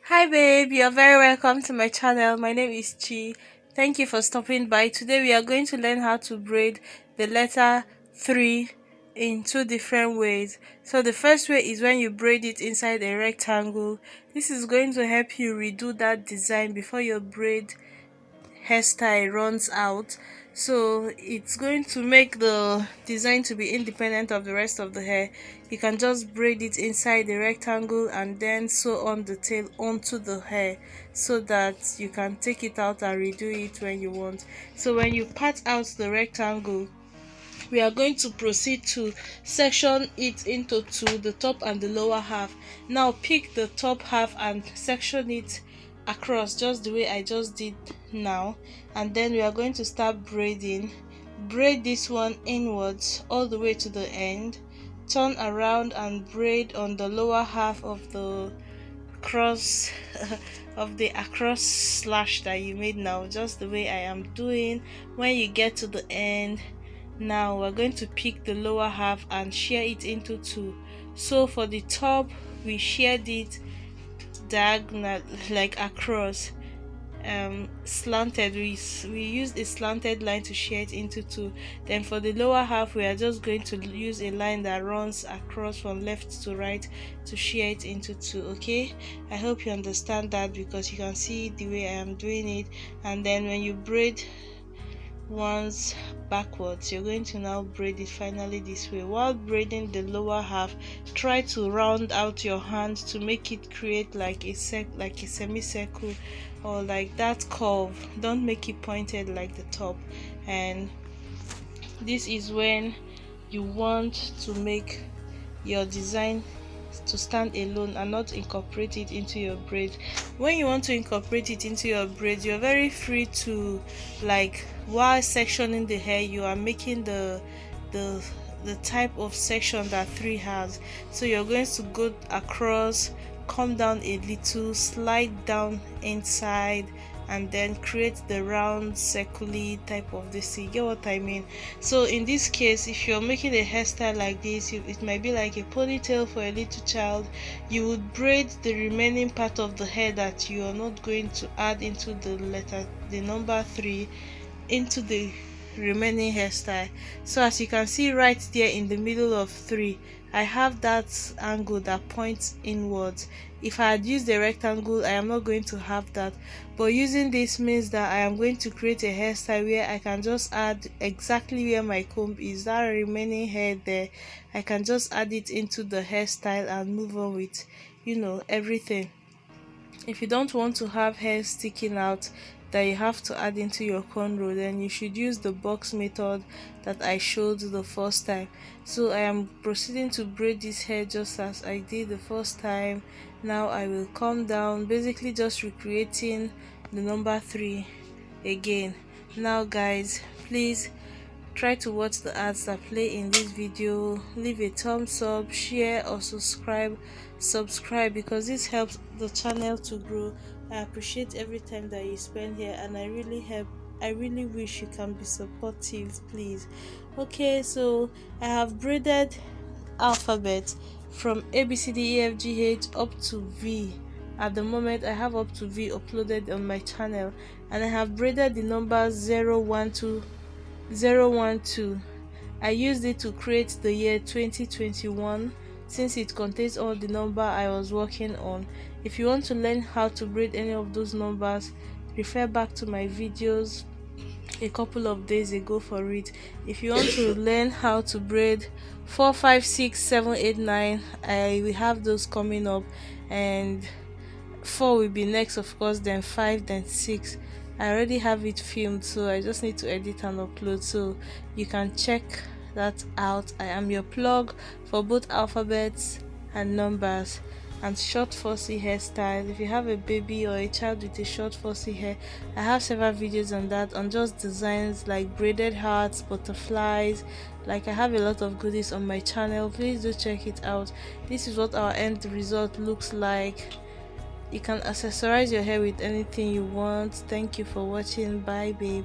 Hi babe, you're very welcome to my channel. My name is Chi. Thank you for stopping by. Today we are going to learn how to braid the letter 3 in two different ways. So the first way is when you braid it inside a rectangle. This is going to help you redo that design before your braid hairstyle runs out, so it's going to make the design to be independent of the rest of the hair. You can just braid it inside the rectangle and then sew on the tail onto the hair so that you can take it out and redo it when you want. So when you part out the rectangle, we are going to proceed to section it into two, the top and the lower half. Now pick the top half and section it across just the way I just did now, and then we are going to start braiding. Braid this one inwards all the way to the end, turn around and braid on the lower half of the cross of the across slash that you made now, just the way I am doing. When you get to the end, now we're going to pick the lower half and shear it into two. So for the top, we sheared it diagonal, like across, slanted. We used a slanted line to shear it into two. Then for the lower half, we are just going to use a line that runs across from left to right to shear it into two. Okay, I hope you understand that, because you can see the way I am doing it. And then when you braid once backwards, you're going to now braid it finally this way. While braiding the lower half, try to round out your hand to make it create like a semicircle, or like that curve. Don't make it pointed like the top. And this is when you want to make your design to stand alone and not incorporate it into your braid. When you want to incorporate it into your braid, you're very free to, like, while sectioning the hair, you are making the type of section that 3 has. So you're going to go across, come down a little, slide down inside, and then create the round circular type of this. You get what I mean? So in this case, if you're making a hairstyle like this, it might be like a ponytail for a little child. You would braid the remaining part of the hair that you are not going to add into the number 3 into the remaining hairstyle. So as you can see right there in the middle of 3, I have that angle that points inwards. If I had used a rectangle, I am not going to have that, but using this means that I am going to create a hairstyle where I can just add exactly where my comb is, that remaining hair there. I can just add it into the hairstyle and move on with, everything. If you don't want to have hair sticking out that you have to add into your cornrow, then you should use the box method that I showed the first time. So I am proceeding to braid this hair just as I did the first time. Now I will come down, basically just recreating the number 3 again. Now guys, please try to watch the ads that play in this video, leave a thumbs up, share or subscribe, because this helps the channel to grow. I appreciate every time that you spend here, and I really wish you can be supportive, please. Okay, so I have braided alphabet from ABCDEFGH up to V. At the moment I have up to V uploaded on my channel, and I have braided the numbers 012. I used it to create the year 2021, since it contains all the number I was working on. If you want to learn how to braid any of those numbers, refer back to my videos a couple of days ago for it. If you want to learn how to braid 4, 5, 6, 7, 8, 9, I will have those coming up, and 4 will be next, of course, then 5, then 6. I already have it filmed, so I just need to edit and upload, so you can check that out. I am your plug for both alphabets and numbers and short fussy hairstyle. If you have a baby or a child with a short fussy hair, I have several videos on that, on just designs like braided hearts, butterflies. Like, I have a lot of goodies on my channel. Please do check it out. This is what our end result looks like. You can accessorize your hair with anything you want. Thank you for watching. Bye babe.